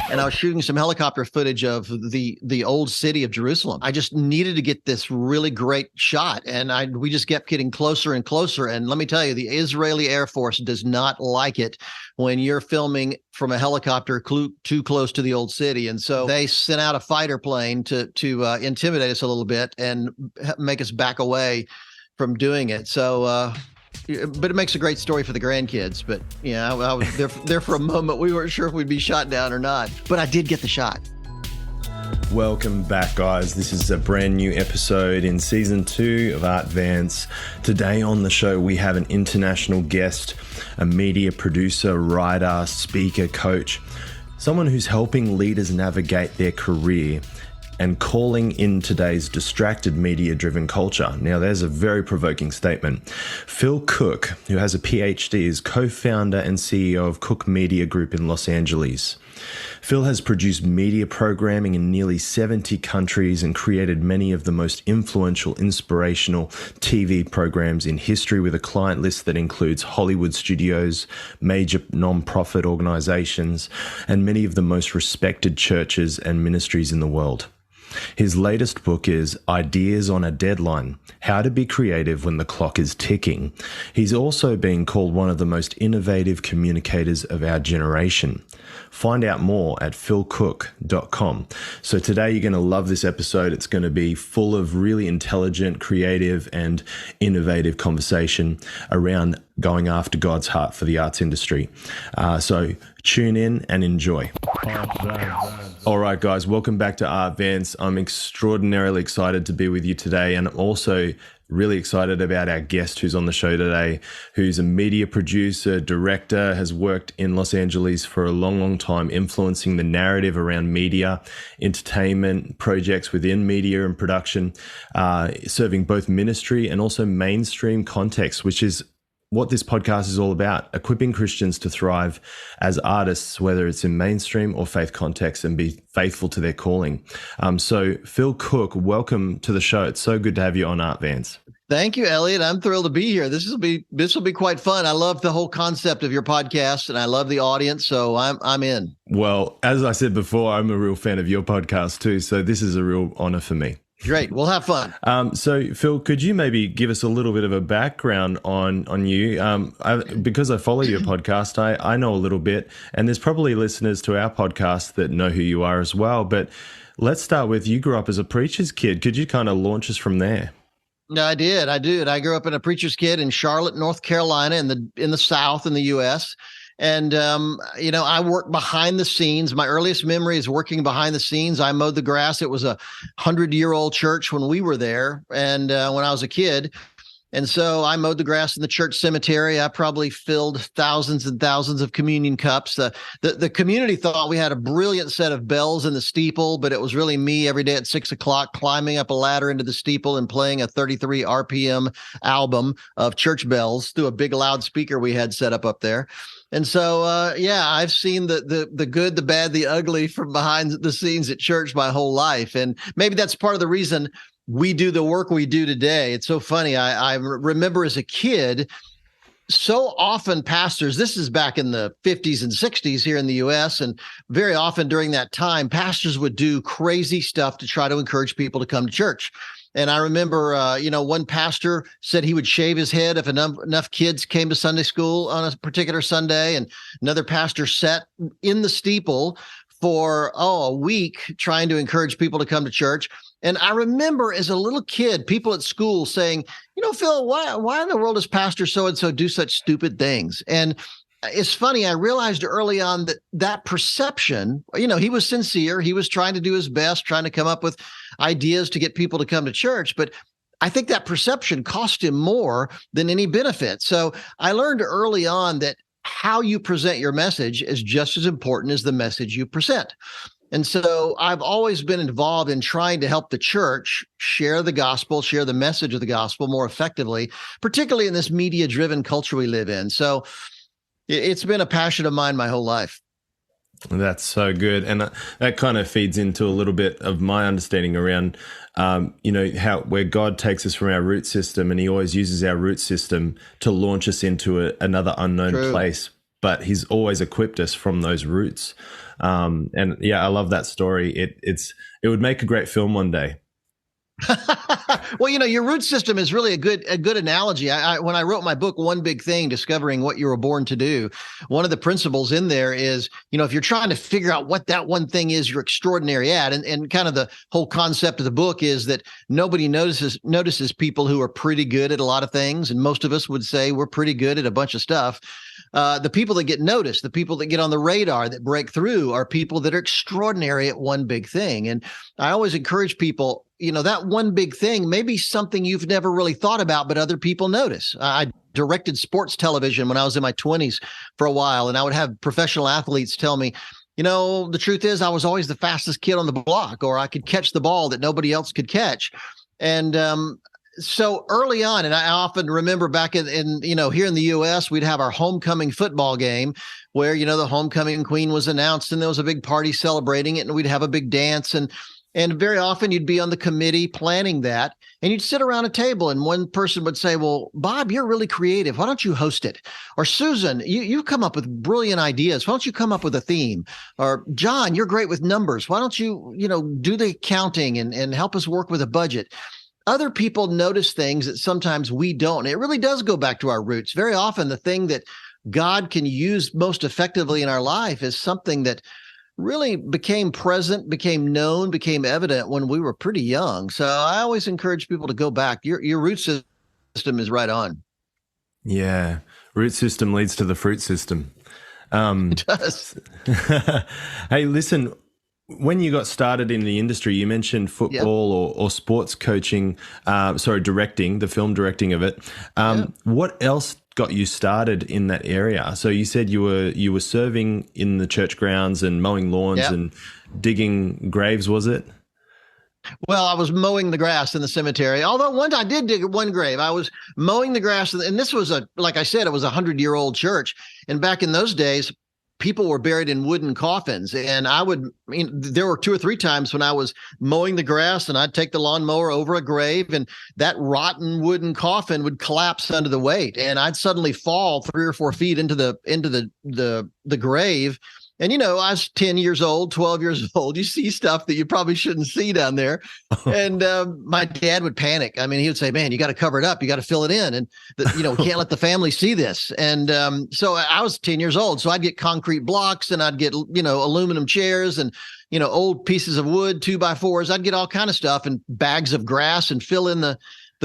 and I was shooting some helicopter footage of the old city of Jerusalem. I just needed to get this really great shot, and we just kept getting closer and closer. And let me tell you, the Israeli Air Force does not like it when you're filming from a helicopter too close to the old city. And so they sent out a fighter plane to intimidate us a little bit and make us back away from doing it. So, but it makes a great story for the grandkids. But yeah, I was there for a moment. We weren't sure if we'd be shot down or not, but I did get the shot. Welcome back, guys. This is a brand new episode in season 2 of ArtVance. Today on the show, we have an international guest, a media producer, writer, speaker, coach, someone who's helping leaders navigate their career and calling in today's distracted media-driven culture. Now, there's a very provoking statement. Phil Cooke, who has a Ph.D., is co-founder and CEO of Cooke Media Group in Los Angeles. Phil has produced media programming in nearly 70 countries and created many of the most influential, inspirational TV programs in history, with a client list that includes Hollywood studios, major non-profit organizations, and many of the most respected churches and ministries in the world. His latest book is Ideas on a Deadline: How to Be Creative When the Clock is Ticking. He's also being called one of the most innovative communicators of our generation. Find out more at philcooke.com. So today you're going to love this episode. It's going to be full of really intelligent, creative, and innovative conversation around going after God's heart for the arts industry. So tune in and enjoy. All right, guys, welcome back to ArtVance. I'm extraordinarily excited to be with you today, and I'm also really excited about our guest who's on the show today, who's a media producer, director, has worked in Los Angeles for a long, long time, influencing the narrative around media, entertainment, projects within media and production, serving both ministry and also mainstream context, which is what this podcast is all about: equipping Christians to thrive as artists, whether it's in mainstream or faith context, and be faithful to their calling. So Phil Cooke, welcome to the show. It's so good to have you on ArtVance. Thank you, Elliot. I'm thrilled to be here. This will be quite fun. I love the whole concept of your podcast, and I love the audience, so I'm in. Well, as I said before, I'm a real fan of your podcast too, so this is a real honor for me. Great. We'll have fun. So, Phil, could you maybe give us a little bit of a background on you? Because I follow your podcast, I know a little bit, and there's probably listeners to our podcast that know who you are as well. But let's start with, you grew up as a preacher's kid. Could you kind of launch us from there? No, I did. I grew up in a preacher's kid in Charlotte, North Carolina, in the South in the U.S. And, I worked behind the scenes. My earliest memory is working behind the scenes. I mowed the grass. It was a 100-year-old church when we were there, and when I was a kid. And so I mowed the grass in the church cemetery. I probably filled thousands and thousands of communion cups. The community thought we had a brilliant set of bells in the steeple, but it was really me every day at 6 o'clock climbing up a ladder into the steeple and playing a 33 RPM album of church bells through a big loudspeaker we had set up there. And so, I've seen the good, the bad, the ugly from behind the scenes at church my whole life. And maybe that's part of the reason we do the work we do today. It's so funny. I remember as a kid, so often pastors, this is back in the 50s and 60s here in the U.S., and very often during that time, pastors would do crazy stuff to try to encourage people to come to church. And I remember, one pastor said he would shave his head if enough kids came to Sunday school on a particular Sunday. And another pastor sat in the steeple for, a week trying to encourage people to come to church. And I remember as a little kid, people at school saying, Phil, why in the world does Pastor so-and-so do such stupid things? And it's funny, I realized early on that perception, he was sincere. He was trying to do his best, trying to come up with ideas to get people to come to church. But I think that perception cost him more than any benefit. So I learned early on that how you present your message is just as important as the message you present. And so I've always been involved in trying to help the church share the gospel, share the message of the gospel more effectively, particularly in this media-driven culture we live in. So it's been a passion of mine my whole life. That's so good. And that kind of feeds into a little bit of my understanding around, where God takes us from our root system, and he always uses our root system to launch us into another unknown place. but he's always equipped us from those roots. And yeah, I love that story. It would make a great film one day. Well, your root system is really a good analogy. When I wrote my book, One Big Thing, Discovering What You Were Born to Do, one of the principles in there is, if you're trying to figure out what that one thing is you're extraordinary at, and kind of the whole concept of the book is that nobody notices people who are pretty good at a lot of things, and most of us would say we're pretty good at a bunch of stuff. The people that get noticed, the people that get on the radar, that break through, are people that are extraordinary at one big thing. And I always encourage people, that one big thing may be something you've never really thought about, but other people notice. I directed sports television when I was in my 20s for a while, and I would have professional athletes tell me, the truth is I was always the fastest kid on the block, or I could catch the ball that nobody else could catch. And so early on, and I often remember back in here in the U.S., we'd have our homecoming football game where, the homecoming queen was announced and there was a big party celebrating it, and we'd have a big dance. And very often you'd be on the committee planning that, and you'd sit around a table and one person would say, well, Bob, you're really creative. Why don't you host it? Or Susan, you come up with brilliant ideas. Why don't you come up with a theme? Or John, you're great with numbers. Why don't you, do the accounting and help us work with a budget? Other people notice things that sometimes we don't. It really does go back to our roots. Very often the thing that God can use most effectively in our life is something that really became present, became known, became evident when we were pretty young. So I always encourage people to go back. Your root system is right on. Yeah. Root system leads to the fruit system. It does. Hey, listen, when you got started in the industry, you mentioned football or sports coaching, directing, the film directing of it. What else got you started in that area? So you said you were serving in the church grounds and mowing lawns and digging graves, was it? Well, I was mowing the grass in the cemetery. Although once I did dig one grave, I was mowing the grass, and this was like I said, it was a 100-year-old church. And back in those days, people were buried in wooden coffins. And there were 2 or 3 times when I was mowing the grass and I'd take the lawnmower over a grave, and that rotten wooden coffin would collapse under the weight, and I'd suddenly fall 3 or 4 feet into the grave. And, I was 10 years old, 12 years old. You see stuff that you probably shouldn't see down there. And my dad would panic. I mean, he would say, man, you got to cover it up. You got to fill it in. And, we can't let the family see this. And so I was 10 years old. So I'd get concrete blocks, and I'd get, aluminum chairs and, old pieces of wood, 2x4s. I'd get all kind of stuff and bags of grass and fill in the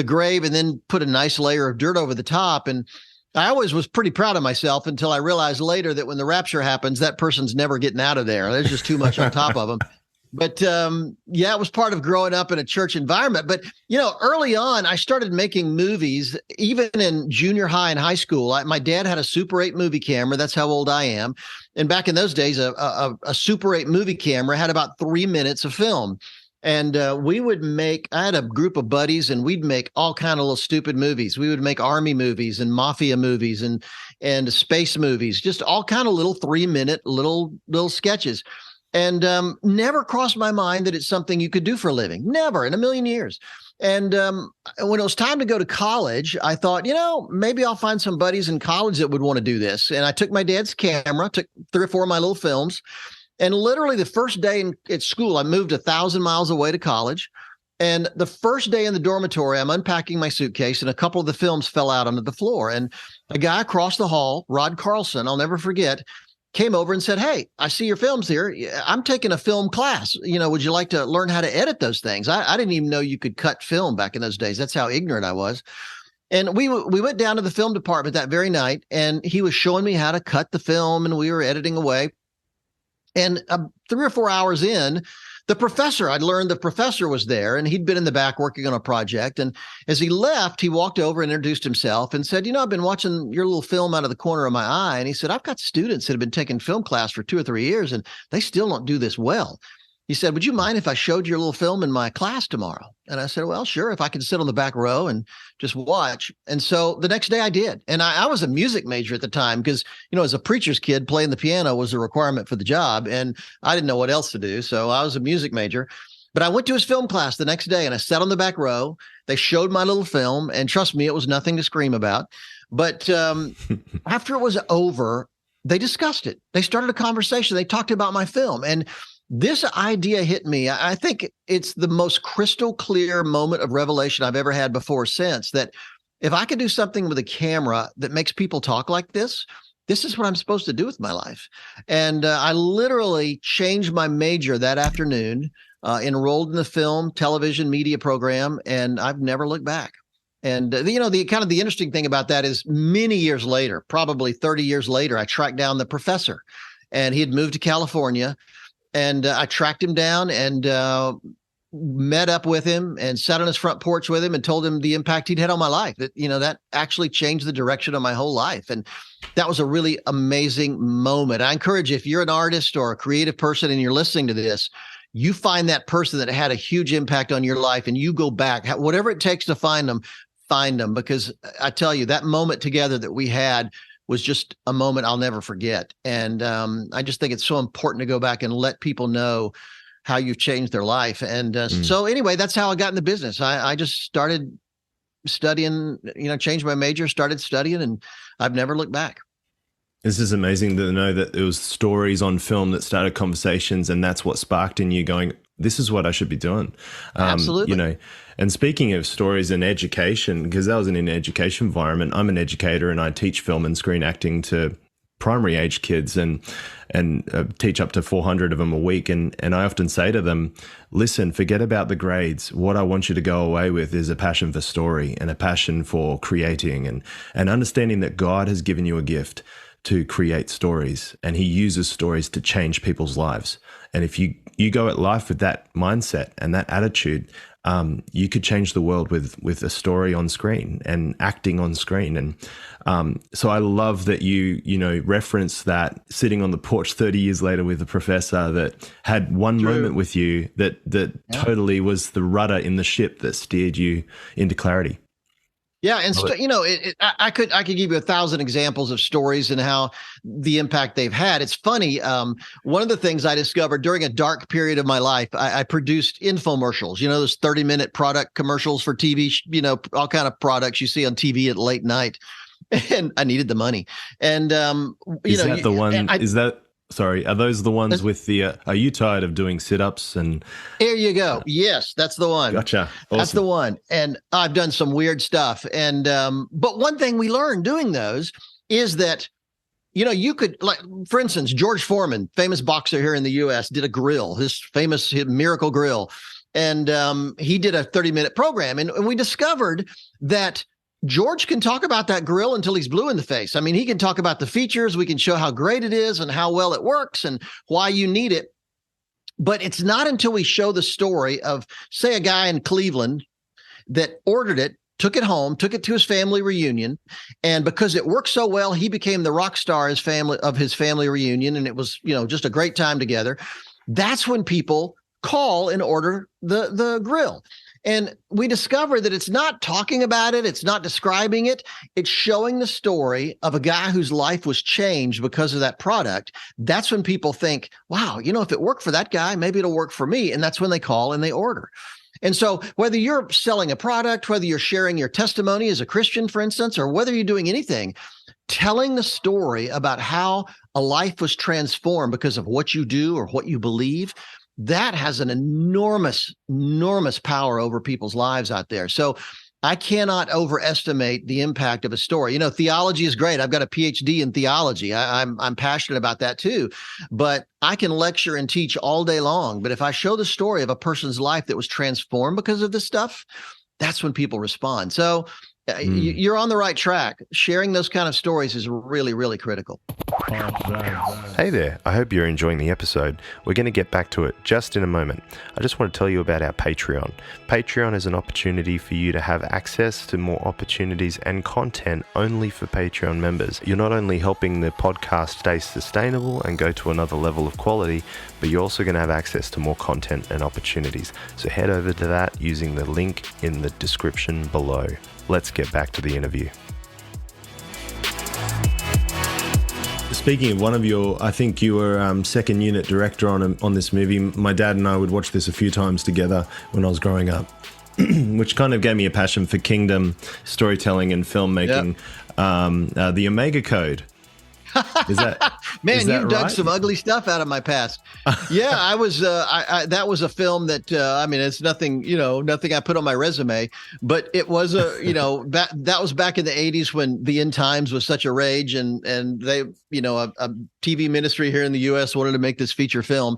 grave, and then put a nice layer of dirt over the top. And I always was pretty proud of myself until I realized later that when the rapture happens, that person's never getting out of there. There's just too much on top of them. But it was part of growing up in a church environment. But, early on, I started making movies, even in junior high and high school. My dad had a Super 8 movie camera. That's how old I am. And back in those days, a Super 8 movie camera had about 3 minutes of film. And I had a group of buddies, and we'd make all kind of little stupid movies. We would make army movies and mafia movies and space movies, just all kind of little 3-minute little sketches. And never crossed my mind that it's something you could do for a living. Never in a million years. And when it was time to go to college, I thought, maybe I'll find some buddies in college that would want to do this. And I took my dad's camera, took 3 or 4 of my little films. And literally the first day at school, I moved 1,000 miles away to college. And the first day in the dormitory, I'm unpacking my suitcase, and a couple of the films fell out onto the floor. And a guy across the hall, Rod Carlson, I'll never forget, came over and said, hey, I see your films here. I'm taking a film class. Would you like to learn how to edit those things? I didn't even know you could cut film back in those days. That's how ignorant I was. And we went down to the film department that very night, and he was showing me how to cut the film, and we were editing away. And 3 or 4 hours in, the professor was there, and he'd been in the back working on a project. And as he left, he walked over and introduced himself and said, I've been watching your little film out of the corner of my eye. And he said, I've got students that have been taking film class for 2 or 3 years, and they still don't do this well. He said, would you mind if I showed your little film in my class tomorrow? And I said, well, sure, if I can sit on the back row and just watch. And so the next day I did. And I was a music major at the time because, as a preacher's kid, playing the piano was a requirement for the job. And I didn't know what else to do. So I was a music major. But I went to his film class the next day, and I sat on the back row. They showed my little film, and trust me, it was nothing to scream about. But after it was over, they discussed it. They started a conversation. They talked about my film. And this idea hit me. I think it's the most crystal clear moment of revelation I've ever had before or since, that if I could do something with a camera that makes people talk like this is what I'm supposed to do with my life. And I literally changed my major that afternoon, enrolled in the film, television, media program, and I've never looked back. And, the kind of the interesting thing about that is many years later, probably 30 years later, I tracked down the professor, and he had moved to California, and I tracked him down and met up with him and sat on his front porch with him and told him the impact he'd had on my life. That actually changed the direction of my whole life. And that was a really amazing moment. I encourage you, if you're an artist or a creative person and you're listening to this, you find that person that had a huge impact on your life and you go back, whatever it takes to find them, because I tell you, that moment together that we had was just a moment I'll never forget. And I just think it's so important to go back and let people know how you've changed their life. And so anyway, that's how I got in the business. I just started studying, changed my major, started studying, and I've never looked back. This is amazing to know that it was stories on film that started conversations, and that's what sparked in you going, this is what I should be doing. Absolutely. And speaking of stories and education, because I was in an education environment, I'm an educator and I teach film and screen acting to primary age kids and teach up to 400 of them a week. And I often say to them, listen, forget about the grades. What I want you to go away with is a passion for story and a passion for creating and understanding that God has given you a gift to create stories, and he uses stories to change people's lives. And if you go at life with that mindset and that attitude, you could change the world with a story on screen and acting on screen. And so I love that you reference that sitting on the porch 30 years later with a professor that had one moment with you that totally was the rudder in the ship that steered you into clarity. Yeah, and I could give you 1,000 examples of stories and how the impact they've had. It's funny. One of the things I discovered during a dark period of my life, I produced infomercials. Those 30-minute product commercials for TV. All kind of products you see on TV at late night, and I needed the money. And is that the one? Sorry, are those the ones with the, are you tired of doing sit-ups? And there you go. Yes, that's the one. Gotcha. Awesome. That's the one. And I've done some weird stuff. And, but one thing we learned doing those is that, you could, like, for instance, George Foreman, famous boxer here in the U.S., did a grill, his famous Miracle Grill. And he did a 30-minute program. And we discovered that George can talk about that grill until he's blue in the face. I mean, he can talk about the features. We can show how great it is and how well it works and why you need it. But it's not until we show the story of, say, a guy in Cleveland that ordered it, took it home, took it to his family reunion. And because it worked so well, he became the rock star of his family reunion. And it was, just a great time together. That's when people call and order the grill. And we discovered that it's not talking about it. It's not describing it. It's showing the story of a guy whose life was changed because of that product. That's when people think, wow, if it worked for that guy, maybe it'll work for me. And that's when they call and they order. And so whether you're selling a product, whether you're sharing your testimony as a Christian, for instance, or whether you're doing anything, telling the story about how a life was transformed because of what you do or what you believe, that has an enormous, enormous power over people's lives out there. So I cannot overestimate the impact of a story. Theology is great. I've got a Ph.D. in theology. I'm passionate about that too. But I can lecture and teach all day long. But if I show the story of a person's life that was transformed because of this stuff, that's when people respond. So you're on the right track. Sharing those kind of stories is really, really critical. Hey there, I hope you're enjoying the episode. We're going to get back to it just in a moment. I just want to tell you about our Patreon. Patreon is an opportunity for you to have access to more opportunities and content only for Patreon members. You're not only helping the podcast stay sustainable and go to another level of quality, but you're also going to have access to more content and opportunities. So head over to that using the link in the description below. Let's get back to the interview. Speaking of one of I think you were second unit director on this movie. My dad and I would watch this a few times together when I was growing up, which kind of gave me a passion for kingdom storytelling and filmmaking. Yep. The Omega Code. Man, that you've dug right? some ugly stuff out of my past. Yeah, I was. That was a film that. I mean, it's nothing. Nothing I put on my resume, but it was a. That was back in the '80s when the end times was such a rage, and they, a TV ministry here in the U.S. wanted to make this feature film.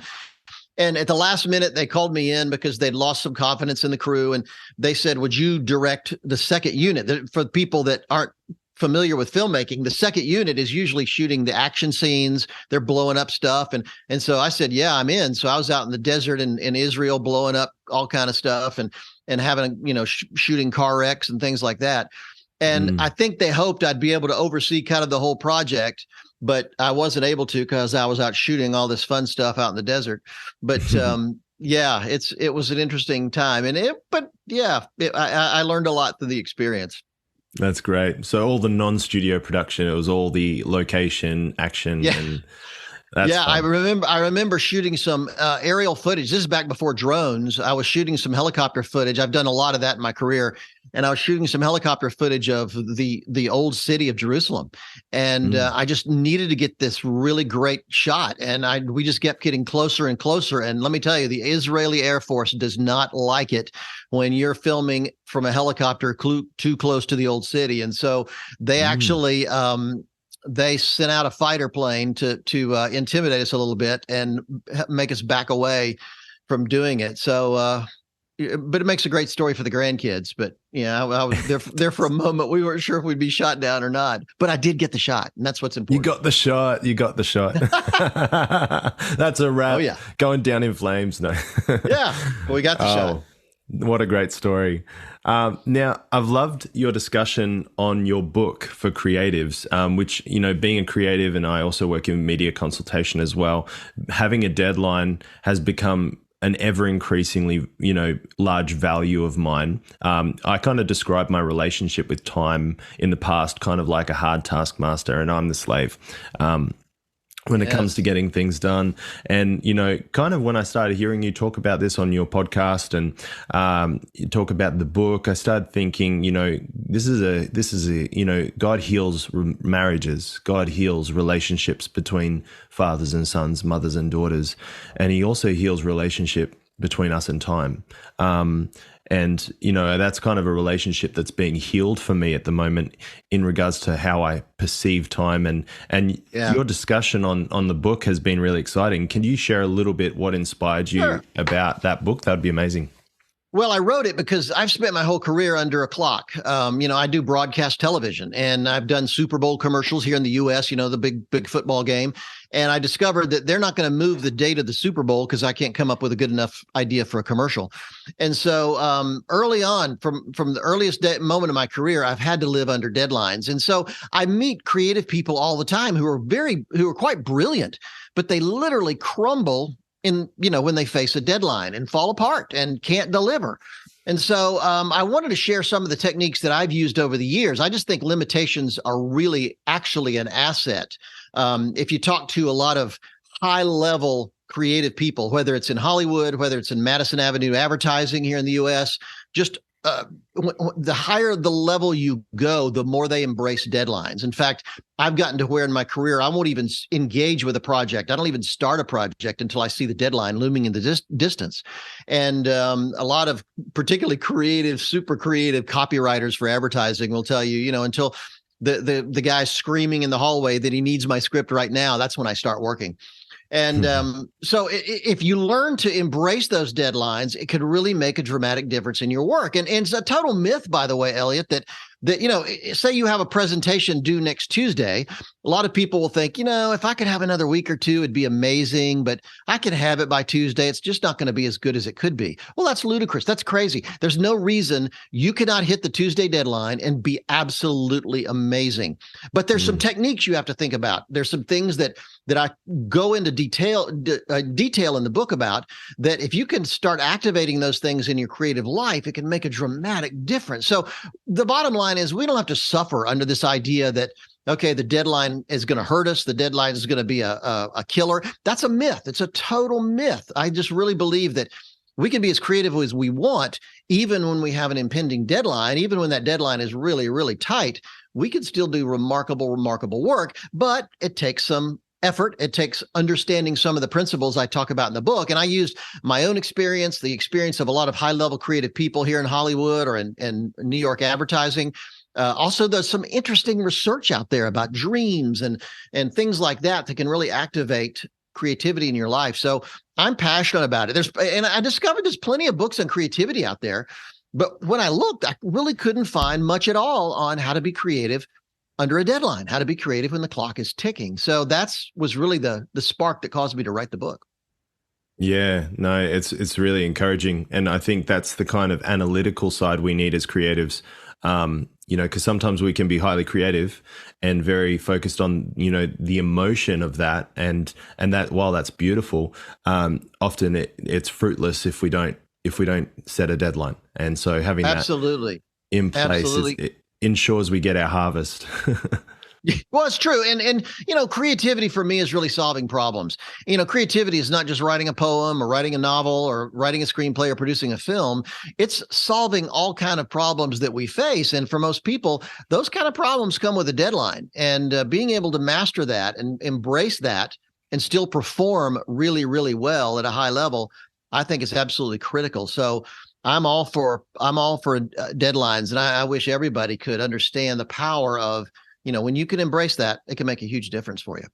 And at the last minute, they called me in because they'd lost some confidence in the crew. And they said, would you direct the second unit? For people that aren't familiar with filmmaking, the second unit is usually shooting the action scenes. They're blowing up stuff. And so I said, yeah, I'm in. So I was out in the desert in Israel, blowing up all kind of stuff and having, shooting car wrecks and things like that. And I think they hoped I'd be able to oversee kind of the whole project, but I wasn't able to because I was out shooting all this fun stuff out in the desert. But yeah, it was an interesting time, I learned a lot through the experience. That's great. So all the non-studio production, it was all the location, action, yeah. and that's fun. I remember shooting some aerial footage. This is back before drones. I was shooting some helicopter footage. I've done a lot of that in my career, and I was shooting some helicopter footage of the old city of Jerusalem, and I just needed to get this really great shot, and we just kept getting closer and closer. And let me tell you, the Israeli Air Force does not like it when you're filming from a helicopter too close to the old city, and so they actually. They sent out a fighter plane to intimidate us a little bit and make us back away from doing it. So, but it makes a great story for the grandkids. But I was there for a moment. We weren't sure if we'd be shot down or not. But I did get the shot, and that's what's important. You got the shot. That's a wrap. Oh yeah, going down in flames. No. Yeah, we got the shot. What a great story. Now, I've loved your discussion on your book for creatives, which, being a creative, and I also work in media consultation as well, having a deadline has become an ever increasingly, large value of mine. I kind of describe my relationship with time in the past kind of like a hard taskmaster, and I'm the slave. When it comes to getting things done. And, kind of when I started hearing you talk about this on your podcast and you talk about the book, I started thinking, this is a God heals marriages. God heals relationships between fathers and sons, mothers and daughters. And he also heals relationship between us and time. And, that's kind of a relationship that's being healed for me at the moment in regards to how I perceive time. And your discussion on the book has been really exciting. Can you share a little bit what inspired you about that book? That would be amazing. Well, I wrote it because I've spent my whole career under a clock. I do broadcast television, and I've done Super Bowl commercials here in the U.S., the big football game. And I discovered that they're not going to move the date of the Super Bowl because I can't come up with a good enough idea for a commercial. And so early on, from the earliest moment of my career, I've had to live under deadlines. And so I meet creative people all the time who are quite brilliant, but they literally crumble when they face a deadline and fall apart and can't deliver. And so I wanted to share some of the techniques that I've used over the years. I just think limitations are really actually an asset. If you talk to a lot of high-level creative people, whether it's in Hollywood, whether it's in Madison Avenue advertising here in the U.S., just the higher the level you go, the more they embrace deadlines. In fact, I've gotten to where in my career, I won't even engage with a project. I don't even start a project until I see the deadline looming in the distance. And a lot of particularly creative, super creative copywriters for advertising will tell you, until the guy's screaming in the hallway that he needs my script right now, that's when I start working. And so if you learn to embrace those deadlines, it could really make a dramatic difference in your work. And it's a total myth, by the way, Elliot, that say you have a presentation due next Tuesday, a lot of people will think, if I could have another week or two, it'd be amazing, but I can have it by Tuesday. It's just not going to be as good as it could be. Well, that's ludicrous. That's crazy. There's no reason you cannot hit the Tuesday deadline and be absolutely amazing. But there's some techniques you have to think about. There's some things that I go into detail in the book about, that if you can start activating those things in your creative life, it can make a dramatic difference. So the bottom line is we don't have to suffer under this idea that, okay, the deadline is going to hurt us. The deadline is going to be a killer. That's a myth. It's a total myth. I just really believe that we can be as creative as we want, even when we have an impending deadline, even when that deadline is really, really tight. we could still do remarkable work, but it takes some effort. It takes understanding some of the principles I talk about in the book. And I used my own experience, the experience of a lot of high-level creative people here in Hollywood or in New York advertising. Also, there's some interesting research out there about dreams and things like that can really activate creativity in your life. So I'm passionate about it. And I discovered there's plenty of books on creativity out there, but when I looked, I really couldn't find much at all on how to be creative under a deadline, how to be creative when the clock is ticking. So was really the spark that caused me to write the book. Yeah, no, it's really encouraging. And I think that's the kind of analytical side we need as creatives. Because sometimes we can be highly creative and very focused on, the emotion of that. And that, while that's beautiful, often it's fruitless if we don't set a deadline. And so having Absolutely. that in place, it ensures we get our harvest. Well, it's true. And creativity for me is really solving problems. Creativity is not just writing a poem or writing a novel or writing a screenplay or producing a film. It's solving all kind of problems that we face. And for most people, those kind of problems come with a deadline. And being able to master that and embrace that and still perform really, really well at a high level, I think is absolutely critical. So I'm all for deadlines. And I wish everybody could understand the power of, when you can embrace that, it can make a huge difference for you.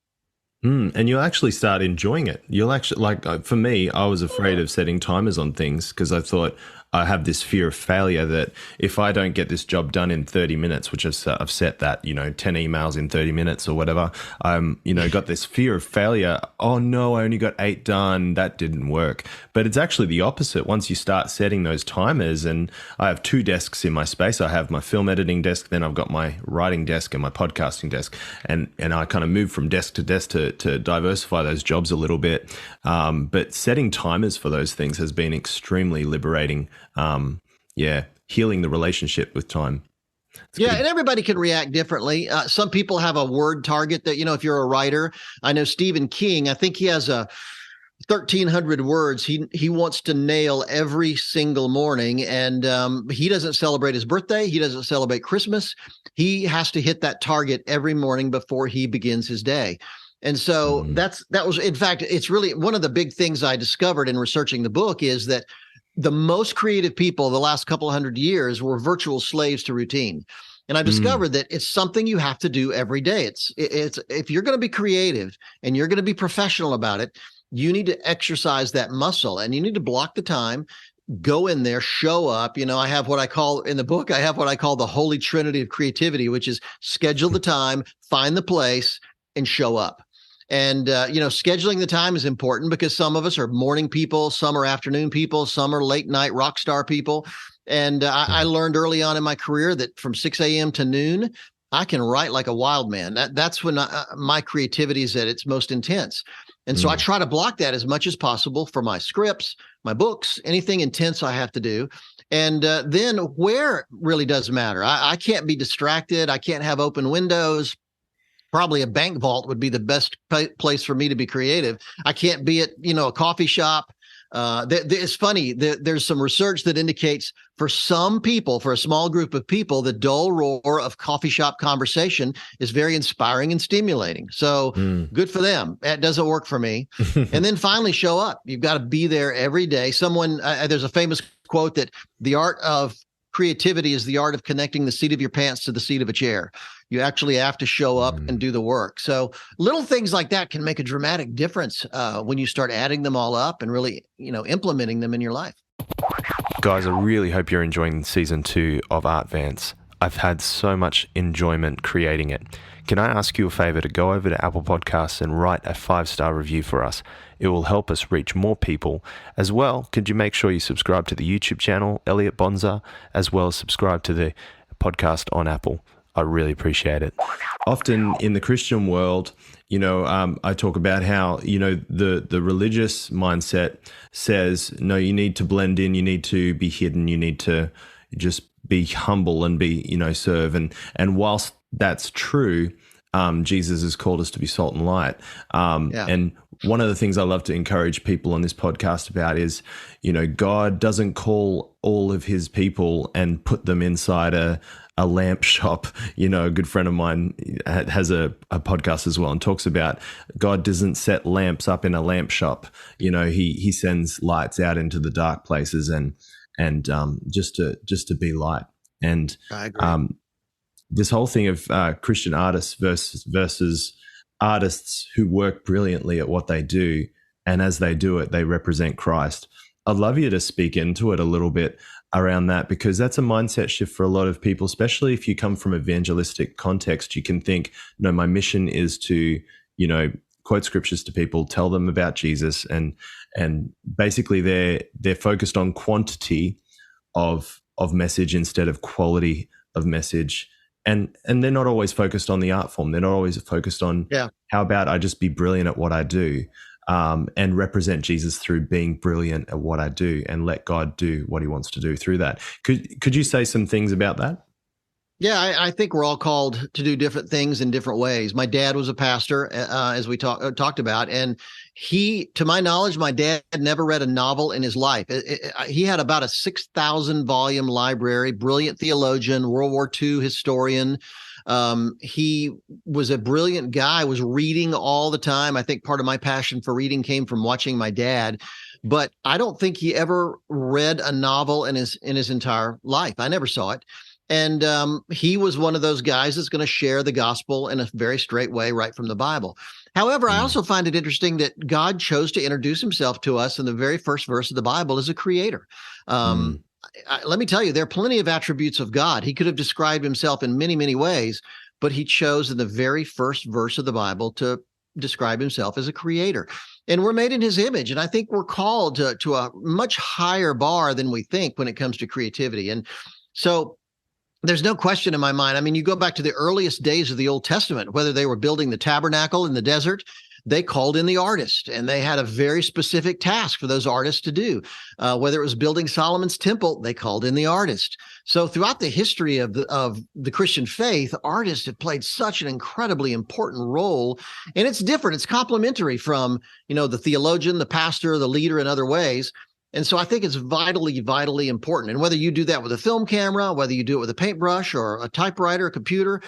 And you'll actually start enjoying it. You'll actually, for me, I was afraid of setting timers on things because I thought I have this fear of failure that if I don't get this job done in 30 minutes, which I've set that, 10 emails in 30 minutes or whatever, got this fear of failure. Oh no, I only got 8 done. That didn't work. But it's actually the opposite. Once you start setting those timers, and I have 2 desks in my space. I have my film editing desk, then I've got my writing desk and my podcasting desk. And I kind of move from desk to desk to diversify those jobs a little bit. But setting timers for those things has been extremely liberating. Healing the relationship with time. And everybody can react differently. Some people have a word target that, if you're a writer, I know Stephen King, I think he has 1,300 words he wants to nail every single morning. And he doesn't celebrate his birthday. He doesn't celebrate Christmas. He has to hit that target every morning before he begins his day. And so that was, in fact, it's really one of the big things I discovered in researching the book is that the most creative people the last couple of 100 years were virtual slaves to routine. And I've discovered that it's something you have to do every day. It's if you're going to be creative and you're going to be professional about it, you need to exercise that muscle and you need to block the time, go in there, show up. I have what I call in the book, the holy trinity of creativity, which is schedule the time, find the place, and show up. And, scheduling the time is important because some of us are morning people, some are afternoon people, some are late night rock star people. And I learned early on in my career that from 6 a.m. to noon, I can write like a wild man. That's when my creativity is at its most intense. And so I try to block that as much as possible for my scripts, my books, anything intense I have to do. And then where really does matter. I can't be distracted. I can't have open windows. Probably a bank vault would be the best place for me to be creative. I can't be at, a coffee shop. It's funny. There's some research that indicates for some people, for a small group of people, the dull roar of coffee shop conversation is very inspiring and stimulating. So good for them. It doesn't work for me. And then finally show up. You've got to be there every day. There's a famous quote that the art of creativity is the art of connecting the seat of your pants to the seat of a chair. You actually have to show up and do the work. So little things like that can make a dramatic difference when you start adding them all up and really, implementing them in your life. Guys, I really hope you're enjoying season 2 of ArtVance. I've had so much enjoyment creating it. Can I ask you a favor to go over to Apple Podcasts and write a 5-star review for us? It will help us reach more people. As well, could you make sure you subscribe to the YouTube channel, Elliot Bonza, as well as subscribe to the podcast on Apple? I really appreciate it. Often in the Christian world, I talk about how, the religious mindset says, no, you need to blend in, you need to be hidden, you need to just be humble and be, serve. And whilst that's true, Jesus has called us to be salt and light. And one of the things I love to encourage people on this podcast about is, God doesn't call all of his people and put them inside a a lamp shop. A good friend of mine has a podcast as well and talks about God doesn't set lamps up in a lamp shop. He sends lights out into the dark places and just to be light. And I agree. This whole thing of Christian artists versus artists who work brilliantly at what they do, and as they do it, they represent Christ. I'd love you to speak into it a little bit around that, because that's a mindset shift for a lot of people, especially if you come from evangelistic context. You can think, no, my mission is to, quote scriptures to people, tell them about Jesus, and basically they're focused on quantity of message instead of quality of message. And they're not always focused on the art form. They're not always focused on how about I just be brilliant at what I do, and represent Jesus through being brilliant at what I do, and let God do what he wants to do through that. Could you say some things about that? Yeah, I think we're all called to do different things in different ways. My dad was a pastor, as we talked about, and to my knowledge, my dad never read a novel in his life. He had about a 6,000 volume library, brilliant theologian, World War II historian. He was a brilliant guy, was reading all the time. I think part of my passion for reading came from watching my dad, but I don't think he ever read a novel in his entire life. I never saw it. And he was one of those guys that's going to share the gospel in a very straight way, right from the Bible. However, I also find it interesting that God chose to introduce himself to us in the very first verse of the Bible as a creator. Let me tell you, there are plenty of attributes of God. He could have described himself in many, many ways, but he chose in the very first verse of the Bible to describe himself as a creator. And we're made in his image. And I think we're called to a much higher bar than we think when it comes to creativity. And so there's no question in my mind. I mean, you go back to the earliest days of the Old Testament, whether they were building the tabernacle in the desert, they called in the artist, and they had a very specific task for those artists to do. Whether it was building Solomon's temple, they called in the artist. So throughout the history of the Christian faith, artists have played such an incredibly important role, and it's different. It's complementary from, the theologian, the pastor, the leader in other ways. And so I think it's vitally, vitally important. And whether you do that with a film camera, whether you do it with a paintbrush or a typewriter, a computer,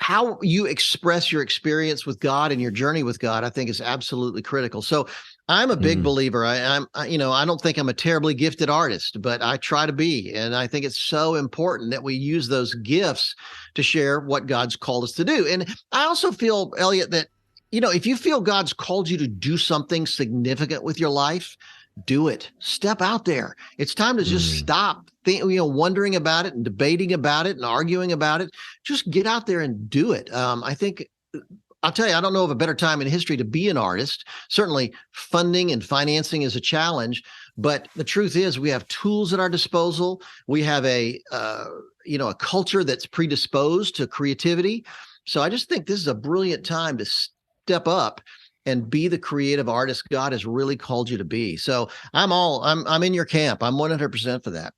how you express your experience with God and your journey with God, I think is absolutely critical. So I'm a big believer. I don't think I'm a terribly gifted artist, but I try to be. And I think it's so important that we use those gifts to share what God's called us to do. And I also feel, Elliot, that, if you feel God's called you to do something significant with your life, do it. Step out there. It's time to just stop wondering about it and debating about it and arguing about it. Just get out there and do it. I think, I'll tell you, I don't know of a better time in history to be an artist. Certainly funding and financing is a challenge, but the truth is we have tools at our disposal. We have a culture that's predisposed to creativity. So I just think this is a brilliant time to step up and be the creative artist God has really called you to be. So I'm in your camp. I'm 100% for that.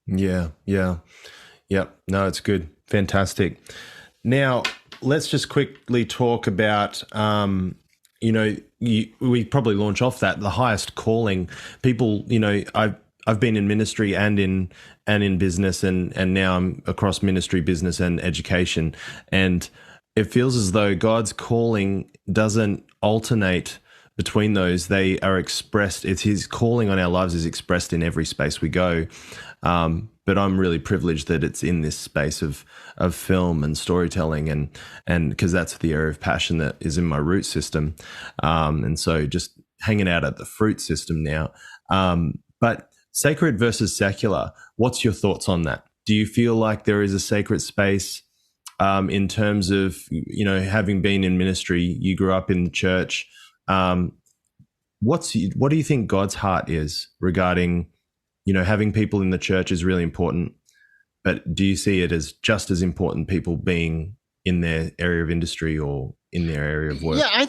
Yeah. No, it's good. Fantastic. Now let's just quickly talk about, we probably launch off that, the highest calling. People, I've been in ministry and in business, and now I'm across ministry, business, and education. And it feels as though God's calling doesn't alternate between those. They are expressed. It's his calling on our lives is expressed in every space we go. But I'm really privileged that it's in this space of film and storytelling, and because that's the area of passion that is in my root system. And so just hanging out at the fruit system now. But sacred versus secular, what's your thoughts on that? Do you feel like there is a sacred space in terms of, having been in ministry, you grew up in the church? What do you think God's heart is regarding, having people in the church is really important, but do you see it as just as important people being in their area of industry or in their area of work? Yeah, I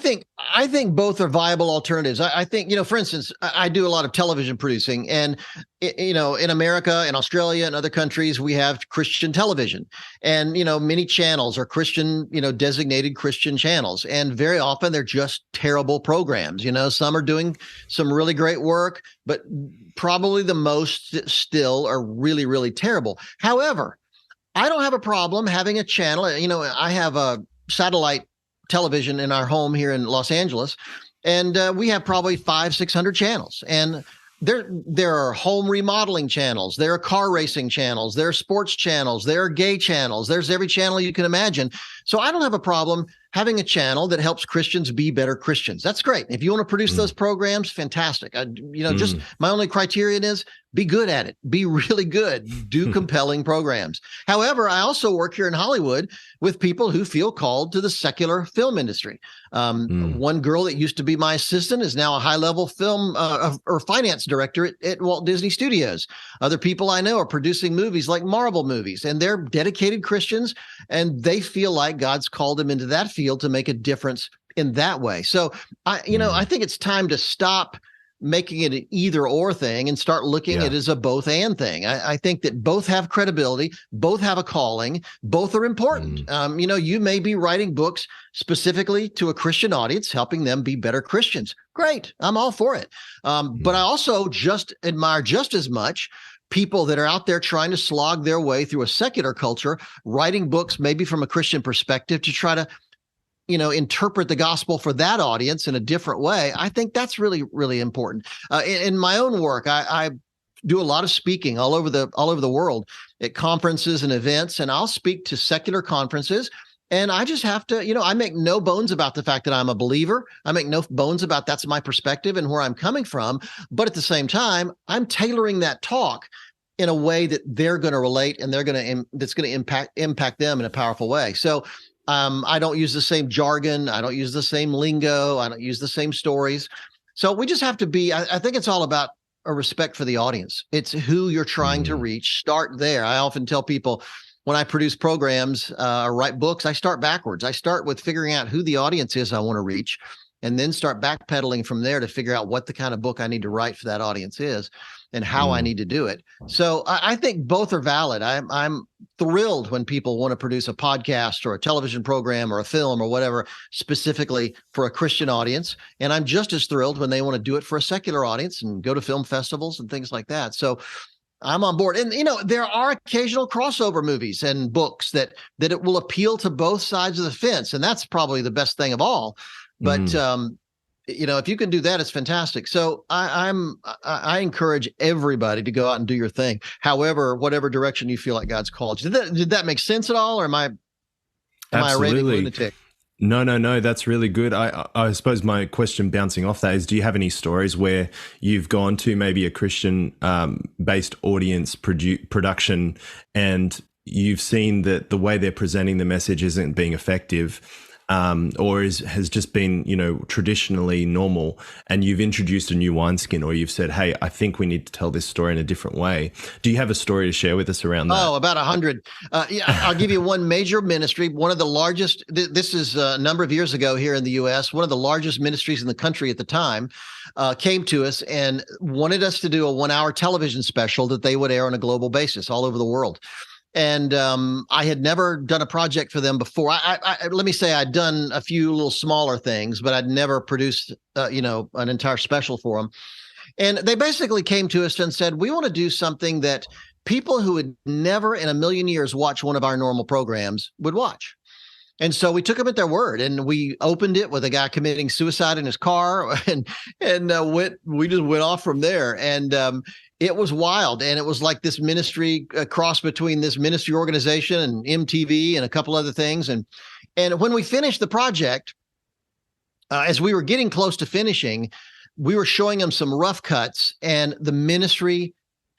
think both are viable alternatives. I think, for instance, I do a lot of television producing, and, in America and Australia and other countries, we have Christian television, and, many channels are Christian, designated Christian channels. And very often they're just terrible programs. Some are doing some really great work, but probably the most still are really, really terrible. However, I don't have a problem having a channel. You know, I have a satellite television in our home here in Los Angeles, and we have probably 500-600 channels. And there are home remodeling channels, there are car racing channels, there are sports channels, there are gay channels. There's every channel you can imagine. So I don't have a problem having a channel that helps Christians be better Christians. That's great. If you want to produce those programs, fantastic. Just my only criterion is be good at it. Be really good. Do compelling programs. However, I also work here in Hollywood with people who feel called to the secular film industry. One girl that used to be my assistant is now a high-level film or finance director at Walt Disney Studios. Other people I know are producing movies like Marvel movies, and they're dedicated Christians, and they feel like God's called them into that field to make a difference in that way. So I think it's time to stop making it an either or thing and start looking at it as a both and thing. I think that both have credibility, both have a calling, both are important. You may be writing books specifically to a Christian audience, helping them be better Christians. Great. I'm all for it. But I also just admire just as much people that are out there trying to slog their way through a secular culture, writing books maybe from a Christian perspective to try to interpret the gospel for that audience in a different way. I think that's really, really important. In my own work, I do a lot of speaking all over the world at conferences and events, and I'll speak to secular conferences. And I just have to, I make no bones about the fact that I'm a believer. I make no bones about that's my perspective and where I'm coming from. But at the same time, I'm tailoring that talk in a way that they're going to relate and that's going to impact them in a powerful way. So I don't use the same jargon. I don't use the same lingo. I don't use the same stories. So we just have to be, I think it's all about a respect for the audience. It's who you're trying to reach. Start there. I often tell people when I produce programs or write books, I start backwards. I start with figuring out who the audience is I want to reach, and then start backpedaling from there to figure out what the kind of book I need to write for that audience is and how I need to do it. So I think both are valid. I'm thrilled when people want to produce a podcast or a television program or a film or whatever specifically for a Christian audience. And I'm just as thrilled when they want to do it for a secular audience and go to film festivals and things like that. So I'm on board. And, there are occasional crossover movies and books that it will appeal to both sides of the fence. And that's probably the best thing of all. But, if you can do that, it's fantastic. So I encourage everybody to go out and do your thing. However, whatever direction you feel like God's called you. Did that make sense at all? Or am I a raving lunatic? No, that's really good. I suppose my question bouncing off that is, do you have any stories where you've gone to maybe a Christian based audience production and you've seen that the way they're presenting the message isn't being effective, or has just been, traditionally normal, and you've introduced a new wineskin, or you've said, hey, I think we need to tell this story in a different way? Do you have a story to share with us around that? Oh, about 100. I'll give you one major ministry. One of the largest, this is a number of years ago here in the U.S., one of the largest ministries in the country at the time came to us and wanted us to do a 1-hour television special that they would air on a global basis all over the world. And I had never done a project for them before. Let me say I'd done a few little smaller things, but I'd never produced, an entire special for them. And they basically came to us and said, we want to do something that people who would never in a million years watch one of our normal programs would watch. And so we took them at their word, and we opened it with a guy committing suicide in his car, and we just went off from there. And it was wild. And it was like this ministry, a cross between this ministry organization and MTV and a couple other things. And when we finished the project, as we were getting close to finishing, we were showing them some rough cuts, and the ministry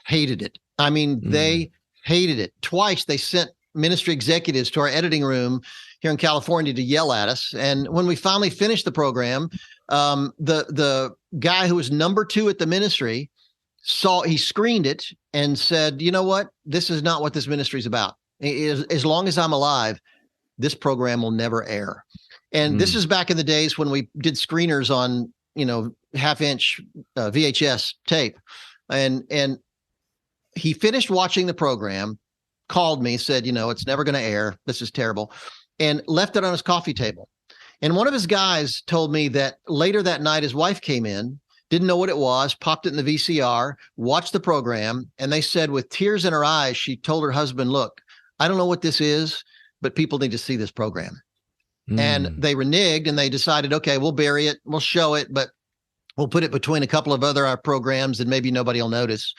hated it. I mean, they hated it. Twice they sent ministry executives to our editing room here in California to yell at us. And when we finally finished the program, the guy who was number 2 at the ministry he screened it and said, you know what? This is not what this ministry is about. As long as I'm alive, this program will never air. And this is back in the days when we did screeners on, 1/2-inch VHS tape. And he finished watching the program, called me, said, it's never going to air. This is terrible. And left it on his coffee table. And one of his guys told me that later that night, his wife came in, didn't know what it was, popped it in the VCR, watched the program. And they said with tears in her eyes, she told her husband, look, I don't know what this is, but people need to see this program. And they reneged and they decided, okay, we'll bury it, we'll show it, but we'll put it between a couple of other programs and maybe nobody will notice.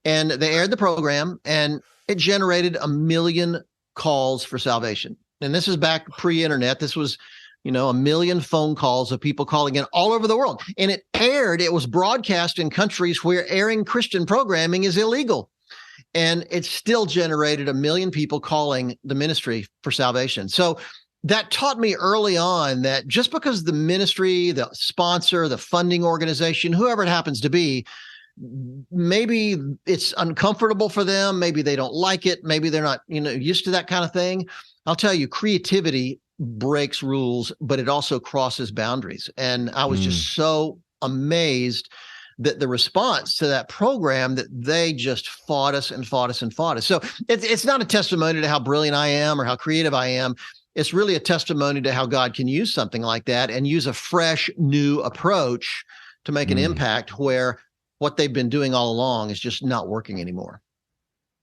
And they aired the program and it generated 1 million calls for salvation. And this is back pre-internet. This was, 1 million phone calls of people calling in all over the world. And it was broadcast in countries where airing Christian programming is illegal. And it still generated 1 million people calling the ministry for salvation. So that taught me early on that just because the ministry, the sponsor, the funding organization, whoever it happens to be, maybe it's uncomfortable for them, maybe they don't like it, maybe they're not, used to that kind of thing. I'll tell you, creativity breaks rules, but it also crosses boundaries. And I was just so amazed that the response to that program, that they just fought us and fought us and fought us. So it's not a testimony to how brilliant I am or how creative I am. It's really a testimony to how God can use something like that and use a fresh, new approach to make an impact where what they've been doing all along is just not working anymore.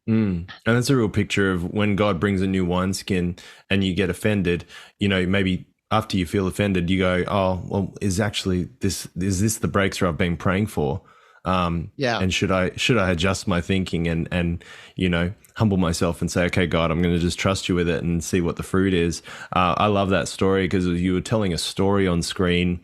And that's a real picture of when God brings a new wineskin and you get offended, maybe after you feel offended, you go, oh, well, is this the breakthrough I've been praying for? And should I adjust my thinking and humble myself and say, okay, God, I'm going to just trust you with it and see what the fruit is. I love that story because you were telling a story on screen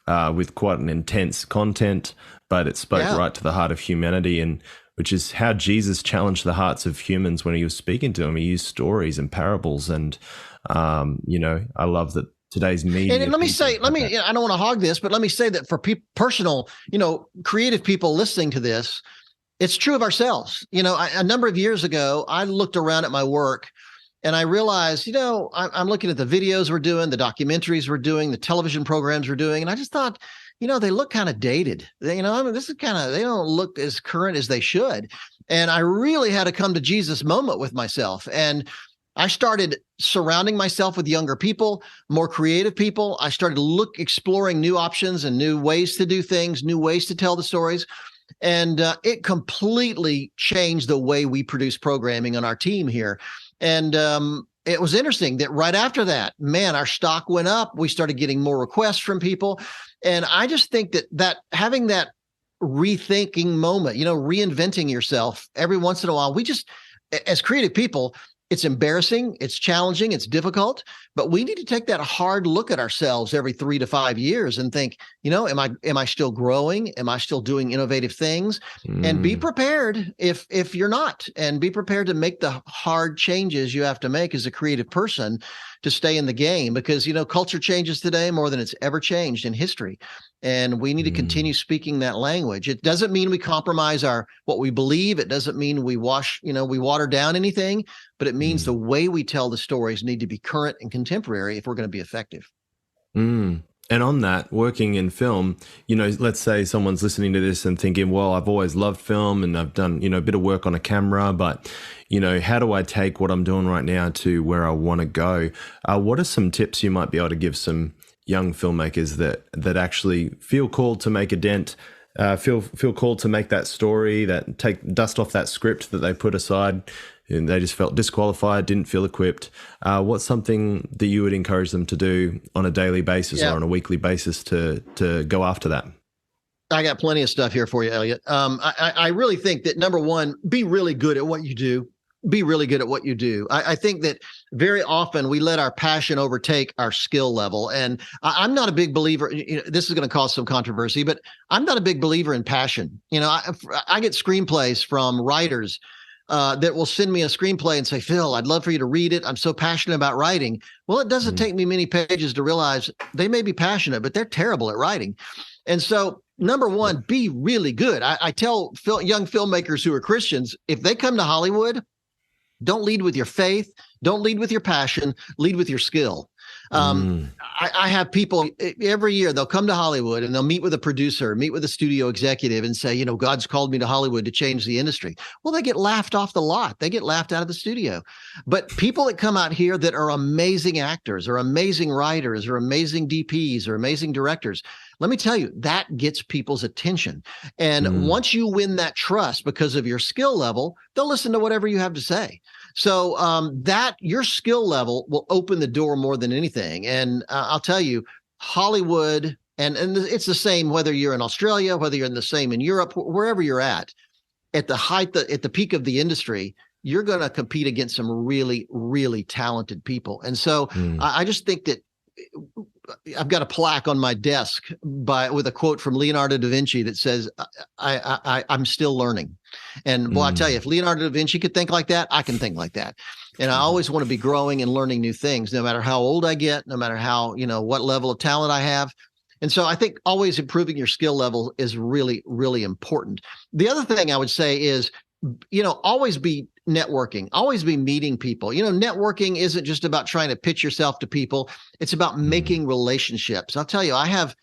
with quite an intense content, but it spoke right to the heart of humanity, and which is how Jesus challenged the hearts of humans when he was speaking to them. He used stories and parables, and I love that today's media. And let me say, I don't want to hog this, but let me say that for personal, creative people listening to this, it's true of ourselves. A number of years ago, I looked around at my work and I realized, I'm looking at the videos we're doing, the documentaries we're doing, the television programs we're doing. And I just thought, they look kind of dated. They don't look as current as they should. And I really had to come to Jesus moment with myself. And I started surrounding myself with younger people, more creative people. I started exploring new options and new ways to do things, new ways to tell the stories. And it completely changed the way we produce programming on our team here. And it was interesting that right after that, our stock went up. We started getting more requests from people. And I just think that having that rethinking moment, reinventing yourself every once in a while, as creative people, it's embarrassing, it's challenging, it's difficult, but we need to take that hard look at ourselves every 3 to 5 years and think, am I still growing? Am I still doing innovative things? And be prepared if you're not, and be prepared to make the hard changes you have to make as a creative person to stay in the game, because, culture changes today more than it's ever changed in history. And we need to continue speaking that language. It doesn't mean we compromise what we believe. It doesn't mean we water down anything, but it means the way we tell the stories need to be current and contemporary if we're going to be effective. And on that, working in film, let's say someone's listening to this and thinking, well, I've always loved film and I've done, a bit of work on a camera, but, how do I take what I'm doing right now to where I want to go? What are some tips you might be able to give some young filmmakers that actually feel called to make a dent, feel called to make that story, that take dust off that script that they put aside and they just felt disqualified, didn't feel equipped? What's something that you would encourage them to do on a daily basis or on a weekly basis to go after that? I got plenty of stuff here for you, Elliot. I really think that, number one, be really good at what you do. Be really good at what you do. I think that very often we let our passion overtake our skill level. And I'm not a big believer, this is going to cause some controversy, but I'm not a big believer in passion. I get screenplays from writers that will send me a screenplay and say, Phil, I'd love for you to read it. I'm so passionate about writing. Well, it doesn't take me many pages to realize they may be passionate, but they're terrible at writing. And so, number one, be really good. I tell young filmmakers who are Christians, if they come to Hollywood, don't lead with your faith. Don't lead with your passion. Lead with your skill. I have people every year, they'll come to Hollywood and they'll meet with a producer, meet with a studio executive and say, God's called me to Hollywood to change the industry. Well, they get laughed off the lot. They get laughed out of the studio. But people that come out here that are amazing actors or amazing writers or amazing DPs or amazing directors, let me tell you, that gets people's attention. And once you win that trust because of your skill level, they'll listen to whatever you have to say. So that your skill level will open the door more than anything. And I'll tell you, Hollywood, and it's the same whether you're in Australia, whether you're in the same in Europe, wherever you're at the peak of the industry, you're going to compete against some really, really talented people. And so I just think that I've got a plaque on my desk with a quote from Leonardo da Vinci that says, I'm still learning. And boy, I tell you, if Leonardo da Vinci could think like that, I can think like that. And I always want to be growing and learning new things, no matter how old I get, no matter how, what level of talent I have. And so I think always improving your skill level is really, really important. The other thing I would say is, always be networking, always be meeting people. Networking isn't just about trying to pitch yourself to people. It's about making relationships. I'll tell you, I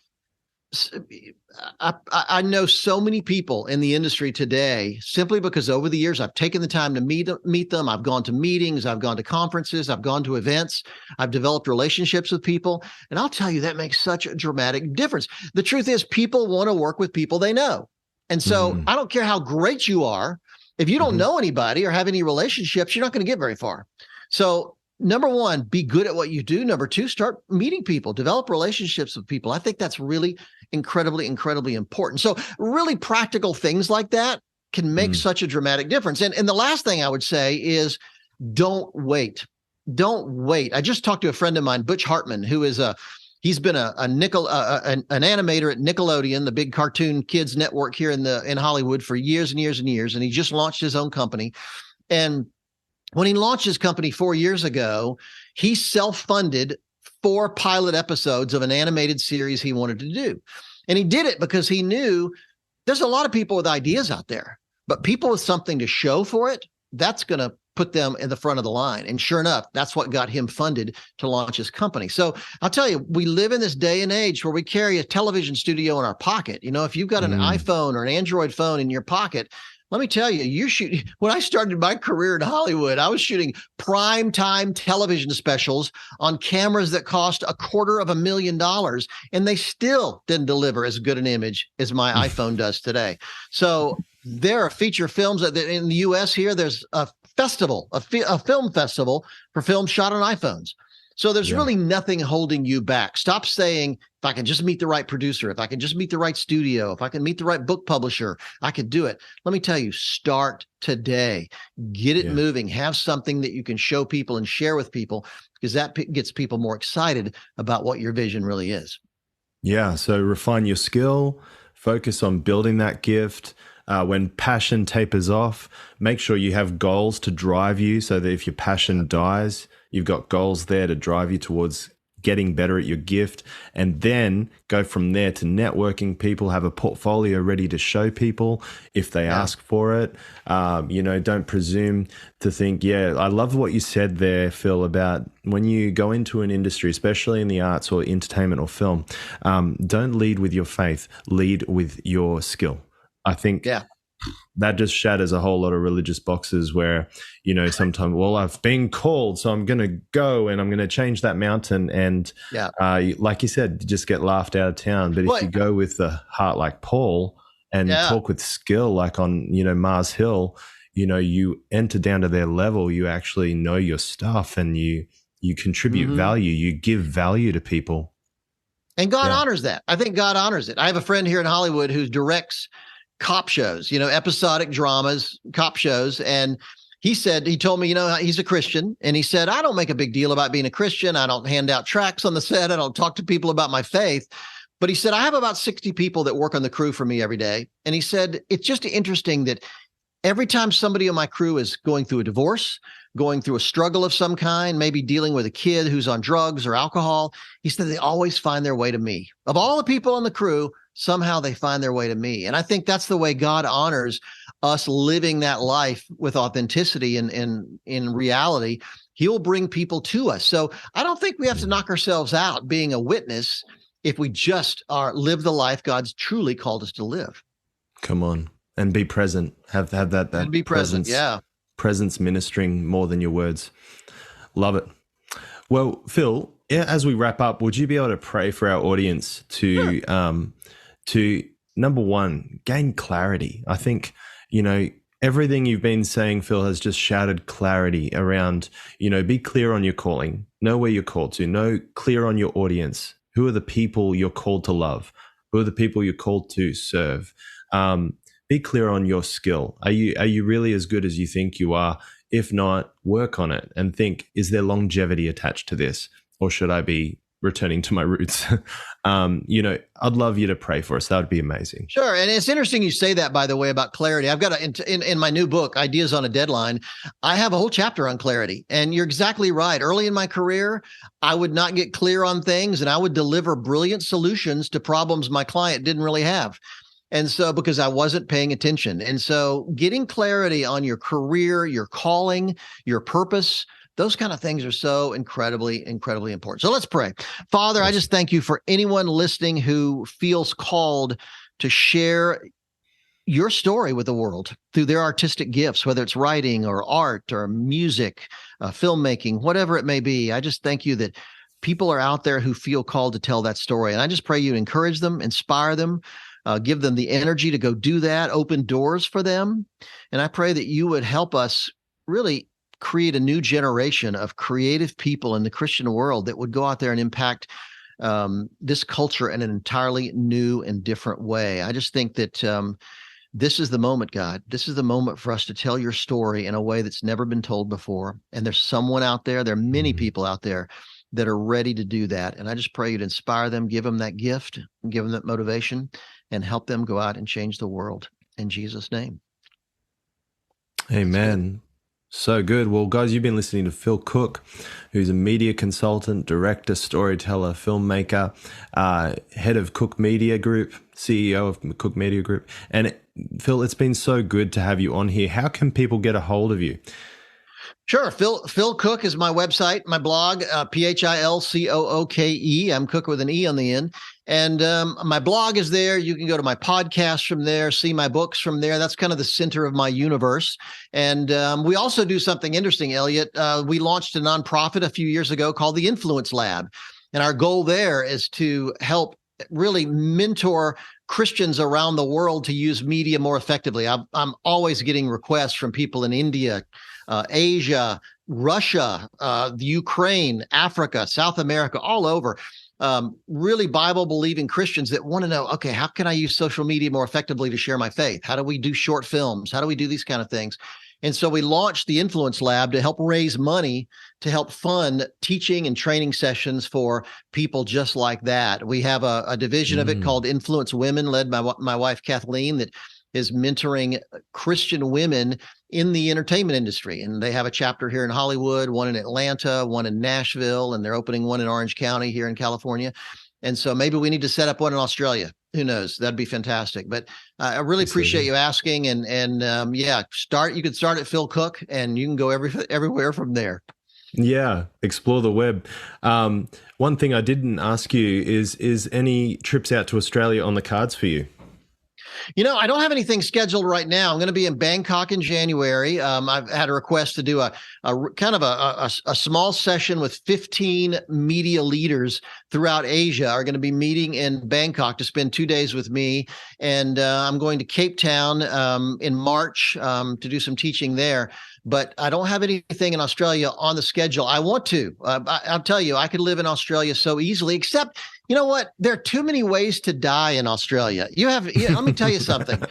know so many people in the industry today simply because over the years I've taken the time to meet them. I've gone to meetings, I've gone to conferences, I've gone to events, I've developed relationships with people. And I'll tell you, that makes such a dramatic difference. The truth is, people want to work with people they know. And so I don't care how great you are. If you don't know anybody or have any relationships, you're not going to get very far. So number one, be good at what you do. Number two, start meeting people, develop relationships with people. I think that's really incredibly, incredibly important. So really practical things like that can make such a dramatic difference. And the last thing I would say is don't wait. Don't wait. I just talked to a friend of mine, Butch Hartman, who is he's been an animator at Nickelodeon, the big cartoon kids network here in Hollywood for years and years and years. And he just launched his own company. And when he launched his company 4 years ago, he self-funded 4 pilot episodes of an animated series he wanted to do. And he did it because he knew there's a lot of people with ideas out there, but people with something to show for it, that's going to put them in the front of the line. And sure enough, that's what got him funded to launch his company. So I'll tell you, we live in this day and age where we carry a television studio in our pocket. If you've got an iPhone or an Android phone in your pocket, let me tell you, when I started my career in Hollywood, I was shooting prime time television specials on cameras that cost $250,000, and they still didn't deliver as good an image as my iPhone does today. So there are feature films in the US here. There's a festival, a film festival for films shot on iPhones. So there's really nothing holding you back. Stop saying, if I can just meet the right producer, if I can just meet the right studio, if I can meet the right book publisher, I could do it. Let me tell you, start today. Get it moving. Have something that you can show people and share with people, because that gets people more excited about what your vision really is. Yeah. So refine your skill, focus on building that gift. When passion tapers off, make sure you have goals to drive you so that if your passion dies, you've got goals there to drive you towards getting better at your gift, and then go from there to networking people, have a portfolio ready to show people if they ask for it. Don't presume to think, I love what you said there, Phil, about when you go into an industry, especially in the arts or entertainment or film, don't lead with your faith, lead with your skill. I think that just shatters a whole lot of religious boxes where, sometimes, I've been called, so I'm going to go and I'm going to change that mountain. And like you said, just get laughed out of town. But if you go with the heart like Paul and talk with skill, like on, Mars Hill, you enter down to their level, you actually know your stuff and you contribute value, you give value to people. And God honors that. I think God honors it. I have a friend here in Hollywood who directs cop shows, episodic dramas, cop shows. And he told me, he's a Christian. And he said, I don't make a big deal about being a Christian. I don't hand out tracts on the set. I don't talk to people about my faith. But he said, I have about 60 people that work on the crew for me every day. And he said, it's just interesting that every time somebody on my crew is going through a divorce, going through a struggle of some kind, maybe dealing with a kid who's on drugs or alcohol, he said they always find their way to me. Of all the people on the crew, somehow they find their way to me. And I think that's the way God honors us living that life with authenticity and in reality. He'll bring people to us. So I don't think we have to knock ourselves out being a witness if we just live the life God's truly called us to live. Come on. And be present. Have that and be present. Presence ministering more than your words. Love it. Well, Phil, as we wrap up, would you be able to pray for our audience to number one, gain clarity? I think, everything you've been saying, Phil, has just shouted clarity around, be clear on your calling, know where you're called to, know clear on your audience. Who are the people you're called to love? Who are the people you're called to serve? Be clear on your skill. Are you really as good as you think you are? If not, work on it and think, is there longevity attached to this? Or should I be returning to my roots? I'd love you to pray for us. That would be amazing. Sure. And it's interesting you say that, by the way, about clarity. I've got in my new book, Ideas on a Deadline, I have a whole chapter on clarity. And you're exactly right. Early in my career, I would not get clear on things, and I would deliver brilliant solutions to problems my client didn't really have. And so, because I wasn't paying attention. And so getting clarity on your career, your calling, your purpose, those kind of things are so incredibly, incredibly important. So let's pray. Father, I just thank you for anyone listening who feels called to share your story with the world through their artistic gifts, whether it's writing or art or music, filmmaking, whatever it may be. I just thank you that people are out there who feel called to tell that story. And I just pray you encourage them, inspire them, give them the energy to go do that, open doors for them. And I pray that you would help us really create a new generation of creative people in the Christian world that would go out there and impact this culture in an entirely new and different way. I just think that this is the moment, God. This is the moment for us to tell your story in a way that's never been told before. And there's someone out there, there are many people out there that are ready to do that. And I just pray you'd inspire them, give them that gift, give them that motivation, and help them go out and change the world. In Jesus' name. Amen. So good. Well, guys, you've been listening to Phil Cooke, who's a media consultant, director, storyteller, filmmaker, head of Cooke Media Group, CEO of Cooke Media Group. And Phil, it's been so good to have you on here. How can people get a hold of you? Sure. Phil Cooke is my website, my blog, PhilCooke. I'm Cooke with an E on the end. And my blog is there. You can go to my podcast from there, see my books from there. That's kind of the center of my universe. And we also do something interesting, Elliot. We launched a nonprofit a few years ago called the Influence Lab. And our goal there is to help really mentor Christians around the world to use media more effectively. I'm always getting requests from people in India, Asia, Russia, the Ukraine, Africa, South America, all over. Really Bible-believing Christians that want to know, okay, how can I use social media more effectively to share my faith? How do we do short films? How do we do these kind of things? And so we launched the Influence Lab to help raise money to help fund teaching and training sessions for people just like that. We have a division of it called Influence Women, led by my wife, Kathleen, that is mentoring Christian women in the entertainment industry. And they have a chapter here in Hollywood, one in Atlanta, one in Nashville, and they're opening one in Orange County here in California. And so maybe we need to set up one in Australia. Who knows? That'd be fantastic. But I really appreciate you asking. And you could start at Phil Cooke and you can go everywhere from there. Yeah, explore the web. One thing I didn't ask you is any trips out to Australia on the cards for you? I don't have anything scheduled right now. I'm going to be in Bangkok in January. I've had a request to do a kind of a small session with 15 media leaders throughout Asia are going to be meeting in Bangkok to spend 2 days with me. And I'm going to Cape Town in March to do some teaching there. But I don't have anything in Australia on the schedule. I want to. I'll tell you, I could live in Australia so easily, except, you know what? There are too many ways to die in Australia. Let me tell you something.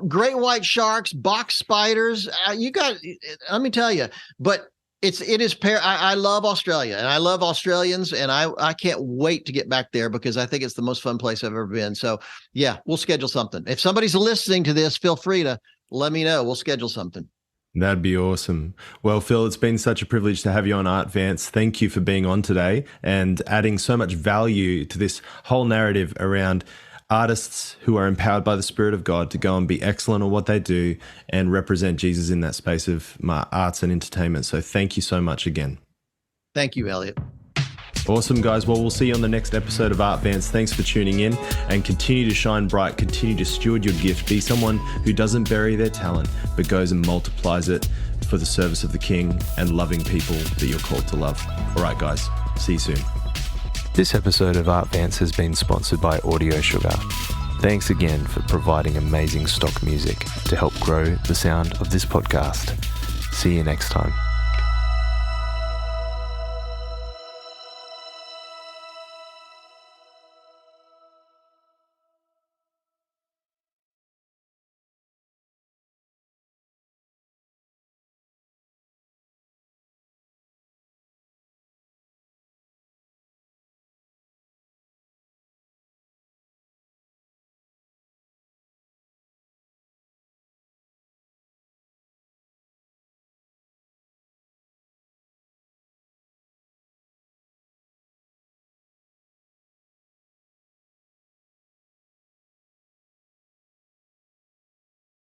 Great white sharks, box spiders. Let me tell you. But I love Australia and I love Australians, and I can't wait to get back there because I think it's the most fun place I've ever been. So yeah, we'll schedule something. If somebody's listening to this, feel free to let me know. We'll schedule something. That'd be awesome. Well, Phil, it's been such a privilege to have you on ArtVance. Thank you for being on today and adding so much value to this whole narrative around artists who are empowered by the Spirit of God to go and be excellent at what they do and represent Jesus in that space of arts and entertainment. So thank you so much again. Thank you, Elliot. Awesome, guys. Well, we'll see you on the next episode of ArtVance. Thanks for tuning in and continue to shine bright. Continue to steward your gift. Be someone who doesn't bury their talent, but goes and multiplies it for the service of the King and loving people that you're called to love. All right, guys, see you soon. This episode of ArtVance has been sponsored by Audio Sugar. Thanks again for providing amazing stock music to help grow the sound of this podcast. See you next time.